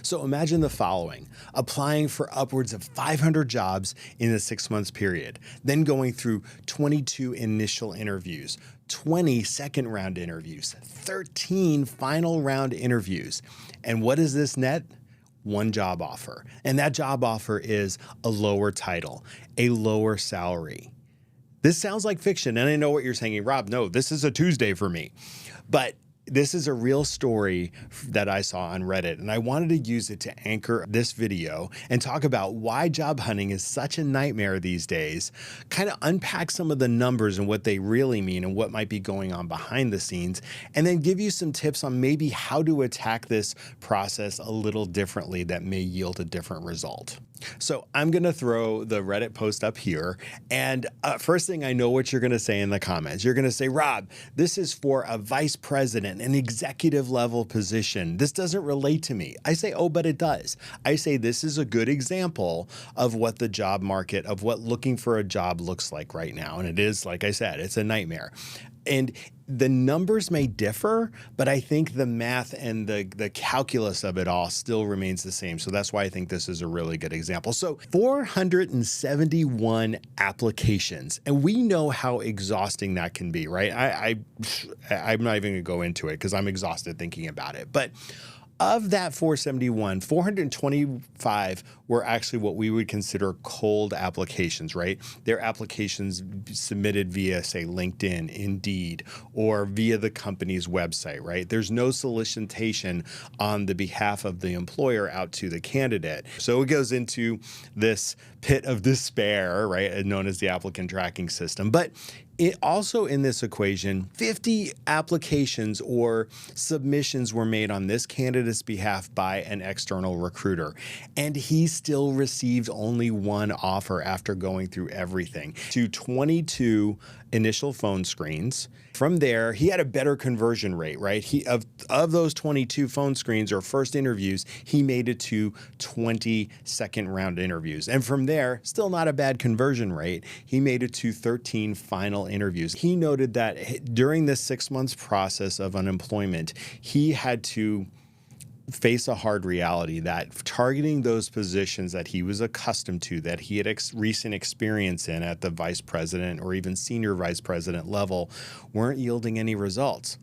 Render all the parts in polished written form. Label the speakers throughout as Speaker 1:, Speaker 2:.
Speaker 1: So imagine the following: applying for upwards of 500 jobs in a 6 months period, then going through 22 initial interviews, 20 second round interviews, 13 final round interviews. And what is this net? One job offer. And that job offer is a lower title, a lower salary. This sounds like fiction. And I know what you're saying, Rob. No, this is a Tuesday for me. But this is a real story that I saw on Reddit, and I wanted to use it to anchor this video and talk about why job hunting is such a nightmare these days, kind of unpack some of the numbers and what they really mean and what might be going on behind the scenes, and then give you some tips on maybe how to attack this process a little differently that may yield a different result. So I'm going to throw the Reddit post up here. And first thing, I know what you're going to say in the comments. You're going to say, Rob, this is for a vice president, an executive level position. This doesn't relate to me. I say, oh, but it does. I say this is a good example of what the job market, of what looking for a job looks like right now. And it is, like I said, it's a nightmare. And the numbers may differ, but I think the math and the calculus of it all still remains the same. So that's why I think this is a really good example. So 471 applications, and we know how exhausting that can be, right? I'm not even gonna go into it because I'm exhausted thinking about it. But of that 471, 425 were actually what we would consider cold applications, right? They're applications submitted via, say, LinkedIn, Indeed, or via the company's website, right? There's no solicitation on the behalf of the employer out to the candidate. So it goes into this pit of despair, right, known as the applicant tracking system. But it also, in this equation, 50 applications or submissions were made on this candidate's behalf by an external recruiter. And he still received only one offer after going through everything, to 22 initial phone screens. From there, he had a better conversion rate, right? Of those 22 phone screens or first interviews, he made it to 20 second round interviews. And from there, still not a bad conversion rate. He made it to 13 final interviews. He noted that during this 6 months process of unemployment, he had to face a hard reality that targeting those positions that he was accustomed to, that he had recent experience in at the vice president or even senior vice president level, weren't yielding any results.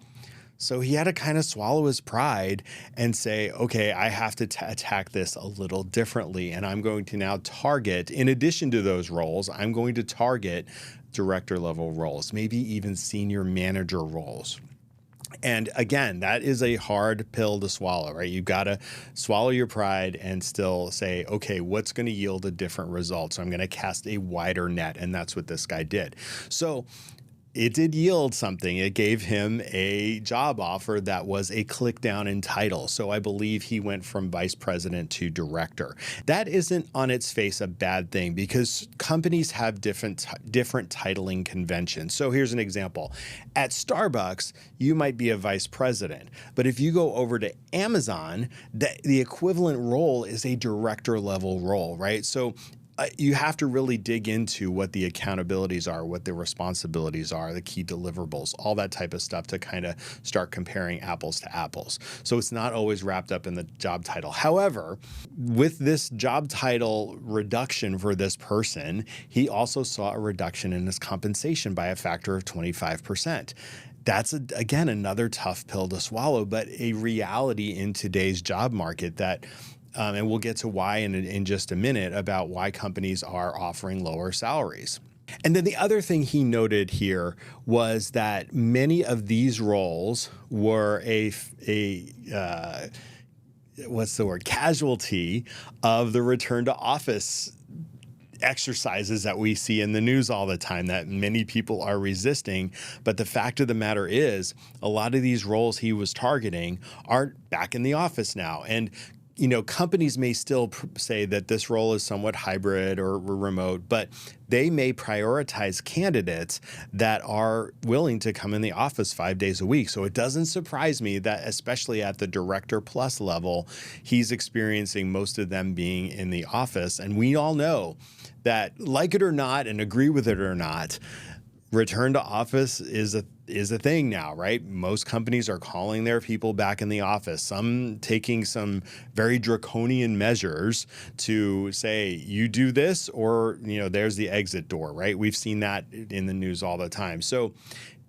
Speaker 1: So he had to kind of swallow his pride and say, okay, I have to attack this a little differently. And I'm going to now target, in addition to those roles, I'm going to target director level roles, maybe even senior manager roles. And again, that is a hard pill to swallow, right? You've got to swallow your pride and still say, okay, what's going to yield a different result? So I'm going to cast a wider net. And that's what this guy did. So it did yield something. It gave him a job offer that was a click down in title. So I believe he went from vice president to director. That isn't on its face a bad thing because companies have different titling conventions. So here's an example. At Starbucks, you might be a vice president, but if you go over to Amazon, the equivalent role is a director level role, right? So you have to really dig into what the accountabilities are, what the responsibilities are, the key deliverables, all that type of stuff to kind of start comparing apples to apples. So it's not always wrapped up in the job title. However, with this job title reduction for this person, he also saw a reduction in his compensation by a factor of 25%. That's, again, another tough pill to swallow, but a reality in today's job market that and we'll get to why in just a minute about why companies are offering lower salaries. And then the other thing he noted here was that many of these roles were casualty of the return to office exercises that we see in the news all the time that many people are resisting. But the fact of the matter is, a lot of these roles he was targeting aren't back in the office now. And companies may still say that this role is somewhat hybrid or remote, but they may prioritize candidates that are willing to come in the office 5 days a week. So it doesn't surprise me that, especially at the director plus level, he's experiencing most of them being in the office. And we all know that, like it or not, and agree with it or not, return to office is a thing now, right? Most companies are calling their people back in the office, some taking some very draconian measures to say, you do this or, there's the exit door, right? We've seen that in the news all the time. So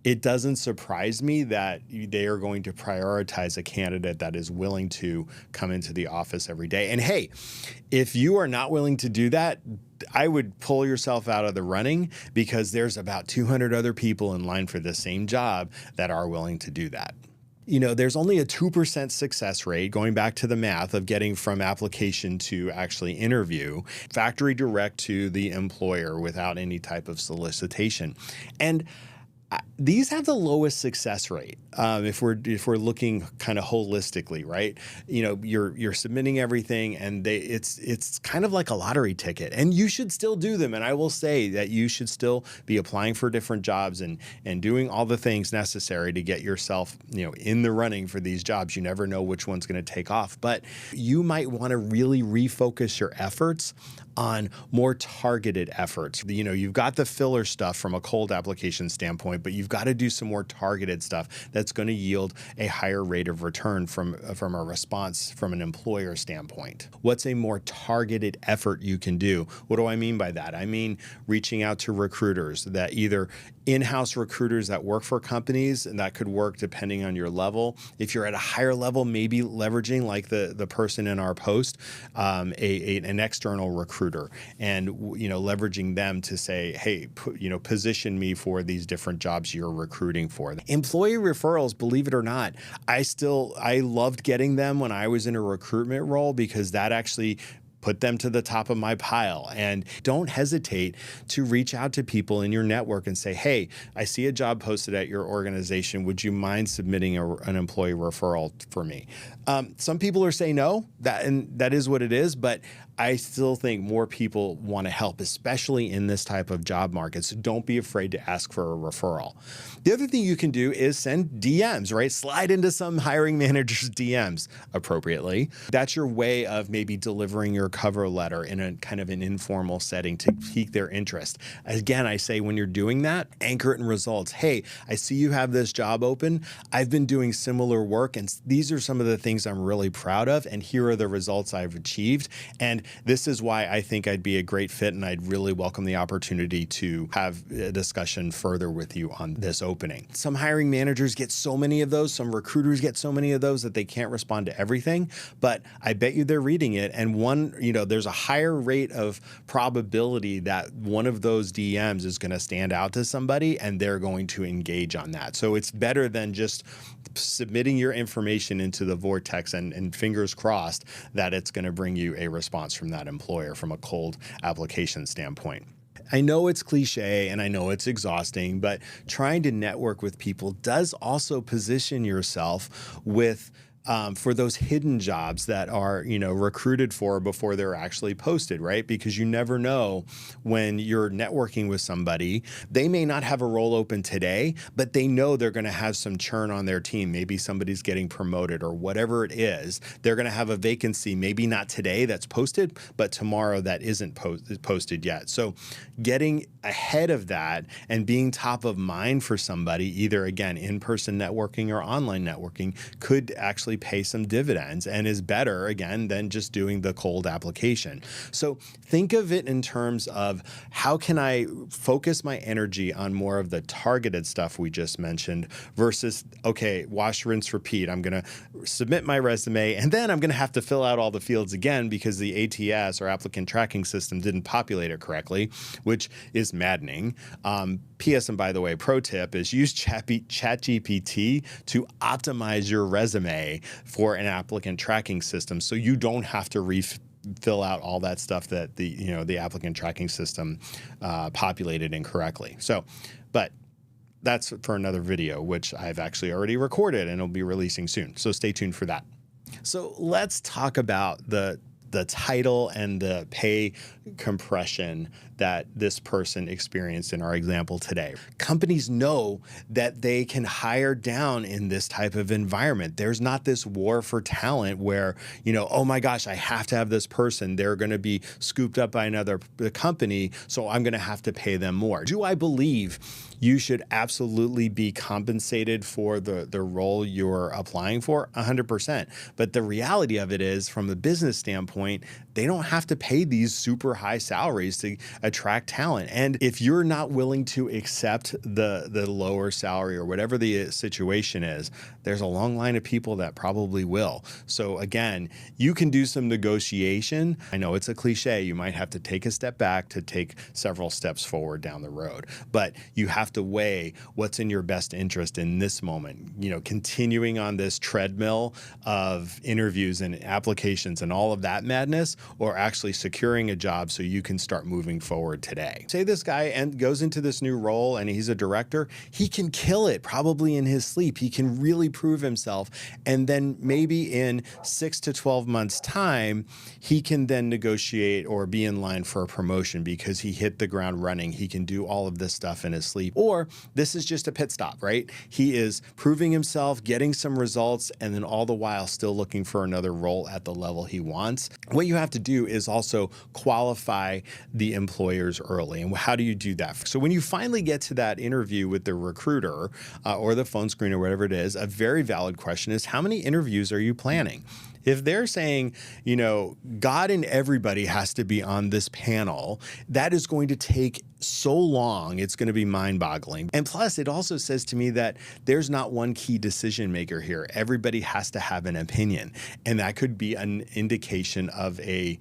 Speaker 1: it doesn't surprise me that they are going to prioritize a candidate that is willing to come into the office every day. And hey, if you are not willing to do that, I would pull yourself out of the running, because there's about 200 other people in line for the same job that are willing to do that. There's only a 2% success rate, going back to the math of getting from application to actually interview, factory direct to the employer without any type of solicitation. And these have the lowest success rate if we're looking kind of holistically, right? You're submitting everything, and it's kind of like a lottery ticket, and you should still do them. And I will say that you should still be applying for different jobs and doing all the things necessary to get yourself in the running for these jobs. You never know which one's going to take off, but you might want to really refocus your efforts on more targeted efforts. You've got the filler stuff from a cold application standpoint, but you've got to do some more targeted stuff that's going to yield a higher rate of return from a response from an employer standpoint. What's a more targeted effort you can do? What do I mean by that? I mean reaching out to recruiters, that either in-house recruiters that work for companies, and that could work depending on your level. If you're at a higher level, maybe leveraging, like the person in our post, an external recruiter, and leveraging them to say, hey, position me for these different jobs you're recruiting for. Employee referrals, believe it or not, I loved getting them when I was in a recruitment role, because that actually put them to the top of my pile. And don't hesitate to reach out to people in your network and say, hey, I see a job posted at your organization. Would you mind submitting an employee referral for me? Some people are saying no, and that is what it is, but I still think more people want to help, especially in this type of job market. So don't be afraid to ask for a referral. The other thing you can do is send DMs, right? Slide into some hiring manager's DMs appropriately. That's your way of maybe delivering your cover letter in a kind of an informal setting to pique their interest. Again, I say when you're doing that, anchor it in results. Hey, I see you have this job open. I've been doing similar work, and these are some of the things I'm really proud of, and here are the results I've achieved. And this is why I think I'd be a great fit, and I'd really welcome the opportunity to have a discussion further with you on this opening. Some hiring managers get so many of those, some recruiters get so many of those that they can't respond to everything, but I bet you they're reading it, and there's a higher rate of probability that one of those DMs is going to stand out to somebody, and they're going to engage on that. So it's better than just submitting your information into the vortex and fingers crossed that it's going to bring you a response from that employer from a cold application standpoint. I know it's cliche and I know it's exhausting, but trying to network with people does also position yourself with for those hidden jobs that are, recruited for before they're actually posted, right? Because you never know when you're networking with somebody. They may not have a role open today, but they know they're going to have some churn on their team. Maybe somebody's getting promoted or whatever it is. They're going to have a vacancy, maybe not today that's posted, but tomorrow that isn't posted yet. So getting ahead of that and being top of mind for somebody, either again, in-person networking or online networking, could actually pay some dividends and is better, again, than just doing the cold application. So think of it in terms of how can I focus my energy on more of the targeted stuff we just mentioned versus, okay, wash, rinse, repeat. I'm going to submit my resume and then I'm going to have to fill out all the fields again because the ATS or applicant tracking system didn't populate it correctly, which is maddening. P.S. and by the way, pro tip is use ChatGPT to optimize your resume for an applicant tracking system so you don't have to fill out all that stuff that the applicant tracking system populated incorrectly. But that's for another video, which I've actually already recorded and it'll be releasing soon. So stay tuned for that. So let's talk about the title and the pay compression that this person experienced in our example today. Companies know that they can hire down in this type of environment. There's not this war for talent where, oh my gosh, I have to have this person. They're going to be scooped up by another company, so I'm going to have to pay them more. Do I believe you should absolutely be compensated for the role you're applying for? 100%. But the reality of it is, from a business standpoint, they don't have to pay these super high salaries to attract talent. And if you're not willing to accept the lower salary or whatever the situation is, there's a long line of people that probably will. So again, you can do some negotiation. I know it's a cliche. You might have to take a step back to take several steps forward down the road, but you have to weigh what's in your best interest in this moment. Continuing on this treadmill of interviews and applications and all of that madness, or actually securing a job so you can start moving forward today. Say this guy goes into this new role and he's a director. He can kill it probably in his sleep. He can really prove himself. And then maybe in 6 to 12 months time, he can then negotiate or be in line for a promotion because he hit the ground running. He can do all of this stuff in his sleep. Or this is just a pit stop, right? He is proving himself, getting some results, and then all the while still looking for another role at the level he wants. What you have to do is also qualify the employers early. And how do you do that? So when you finally get to that interview with the recruiter or the phone screen or whatever it is, a very valid question is, how many interviews are you planning? If they're saying, God and everybody has to be on this panel, that is going to take so long, it's going to be mind-boggling. And plus, it also says to me that there's not one key decision maker here. Everybody has to have an opinion. And that could be an indication of a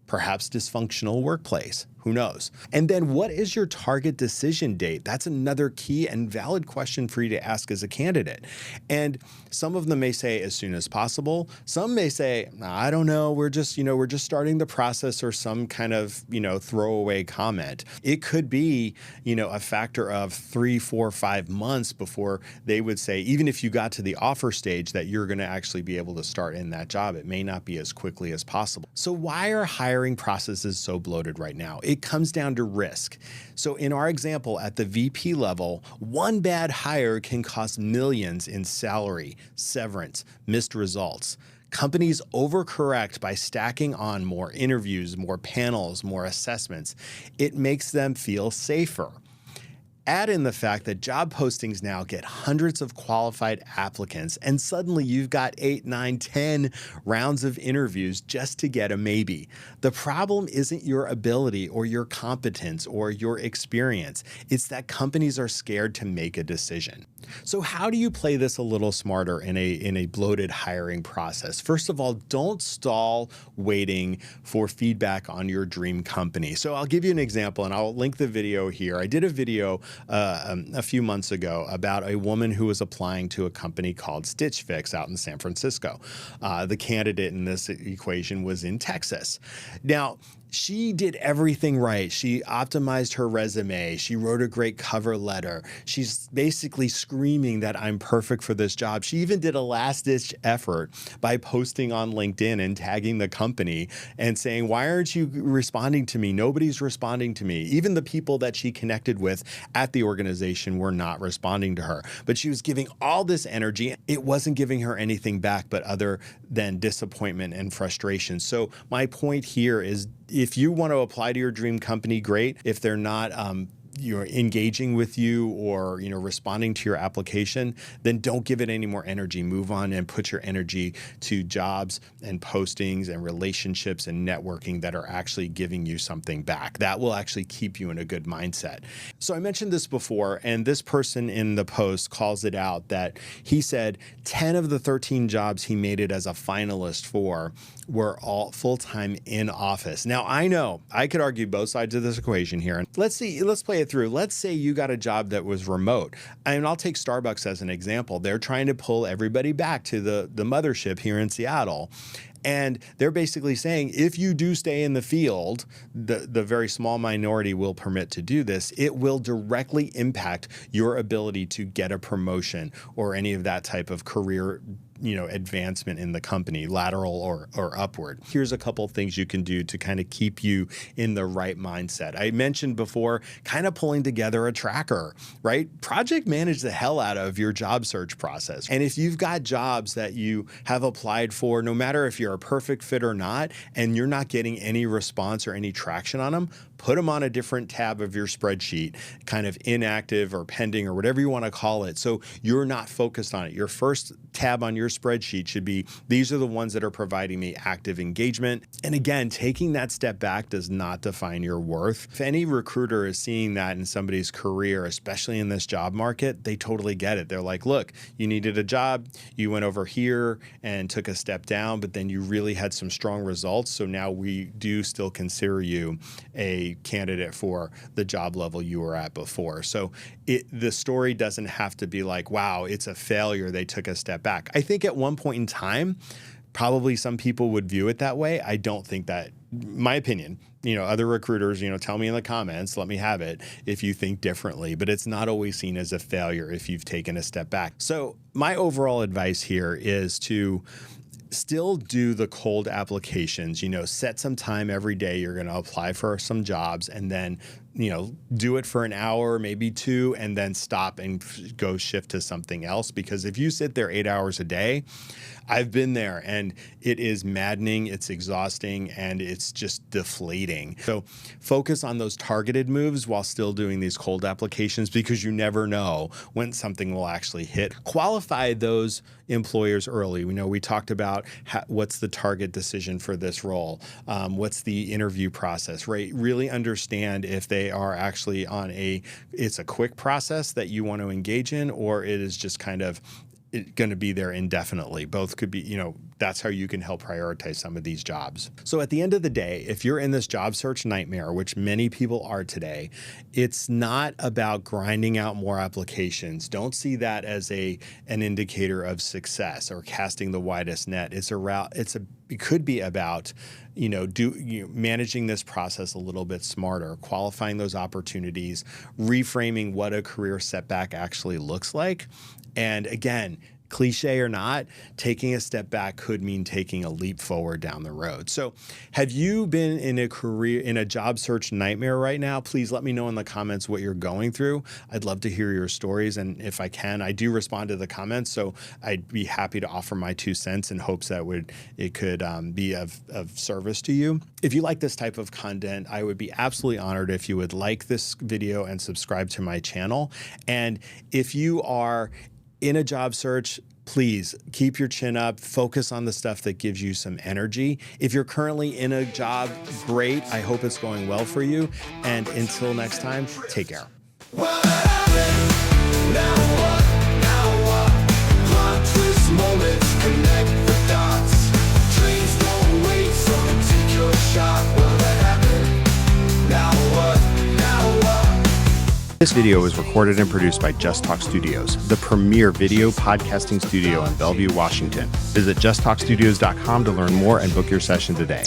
Speaker 1: perhaps dysfunctional workplace. Who knows? And then what is your target decision date? That's another key and valid question for you to ask as a candidate. And some of them may say as soon as possible. Some may say, I don't know, we're just starting the process, or some kind of, throwaway comment. It could be, a factor of 3, 4, 5 months before they would say, even if you got to the offer stage, that you're going to actually be able to start in that job. It may not be as quickly as possible. So why are hiring processes so bloated right now? It comes down to risk. So in our example, at the VP level, one bad hire can cost millions in salary, severance, missed results. Companies overcorrect by stacking on more interviews, more panels, more assessments. It makes them feel safer. Add in the fact that job postings now get hundreds of qualified applicants, and suddenly you've got 8, 9, 10 rounds of interviews just to get a maybe. The problem isn't your ability or your competence or your experience. It's that companies are scared to make a decision. So how do you play this a little smarter in a bloated hiring process? First of all, don't stall waiting for feedback on your dream company. So I'll give you an example, and I'll link the video here. I did a video a few months ago about a woman who was applying to a company called Stitch Fix out in San Francisco. The candidate in this equation was in Texas. Now, she did everything right. She optimized her resume. She wrote a great cover letter. She's basically screaming that I'm perfect for this job. She even did a last-ditch effort by posting on LinkedIn and tagging the company and saying, why aren't you responding to me? Nobody's responding to me. Even the people that she connected with at the organization were not responding to her. But she was giving all this energy. It wasn't giving her anything back but other than disappointment and frustration. So my point here is, if you want to apply to your dream company, great. If they're not you're engaging with you or responding to your application, then don't give it any more energy. Move on and put your energy to jobs and postings and relationships and networking that are actually giving you something back. That will actually keep you in a good mindset. So I mentioned this before, and this person in the post calls it out that he said 10 of the 13 jobs he made it as a finalist for were all full-time in office. Now, I know I could argue both sides of this equation here. Let's play it through. Let's say you got a job that was remote. And I'll take Starbucks as an example. They're trying to pull everybody back to the mothership here in Seattle. And they're basically saying, if you do stay in the field, the very small minority will permit to do this, it will directly impact your ability to get a promotion or any of that type of career advancement in the company, lateral or upward. Here's a couple things you can do to kind of keep you in the right mindset. I mentioned before, kind of pulling together a tracker, right? Project manage the hell out of your job search process. And if you've got jobs that you have applied for, no matter if you're a perfect fit or not, and you're not getting any response or any traction on them, put them on a different tab of your spreadsheet, kind of inactive or pending or whatever you want to call it. So you're not focused on it. Your first tab on your spreadsheet should be, these are the ones that are providing me active engagement. And again, taking that step back does not define your worth. If any recruiter is seeing that in somebody's career, especially in this job market, they totally get it. They're like, look, you needed a job, you went over here and took a step down, but then you really had some strong results. So now we do still consider you a candidate for the job level you were at before. So the story doesn't have to be like, wow, it's a failure, they took a step back. I think at one point in time, probably some people would view it that way. I don't think that, my opinion, other recruiters, tell me in the comments, let me have it if you think differently, but it's not always seen as a failure if you've taken a step back. So my overall advice here is to still do the cold applications, set some time every day. You're going to apply for some jobs and then, do it for an hour, maybe 2, and then stop and go shift to something else. Because if you sit there 8 hours a day, I've been there and it is maddening, it's exhausting, and it's just deflating. So focus on those targeted moves while still doing these cold applications, because you never know when something will actually hit. Qualify those employers early. We talked about what's the target decision for this role, what's the interview process, right? Really understand if they are actually on it's a quick process that you want to engage in, or it is just kind of going to be there indefinitely. Both could be, that's how you can help prioritize some of these jobs. So at the end of the day, if you're in this job search nightmare, which many people are today, it's not about grinding out more applications. Don't see that as an indicator of success or casting the widest net. It could be about, managing this process a little bit smarter, qualifying those opportunities, reframing what a career setback actually looks like. And again, cliche or not, taking a step back could mean taking a leap forward down the road. So have you been in a job search nightmare right now? Please let me know in the comments what you're going through. I'd love to hear your stories. And if I can, I do respond to the comments. So I'd be happy to offer my 2 cents in hopes that it could be of service to you. If you like this type of content, I would be absolutely honored if you would like this video and subscribe to my channel. And if you are in a job search, please keep your chin up, focus on the stuff that gives you some energy. If you're currently in a job, great. I hope it's going well for you. And until next time, take care. What happened? Now what? Now what? Plot twist moments, connect the dots. Dreams don't wait, so take your shot. What happened? Now what? Now what? This video was recorded and produced by Just Talk Studios, the premier video podcasting studio in Bellevue, Washington. Visit justtalkstudios.com to learn more and book your session today.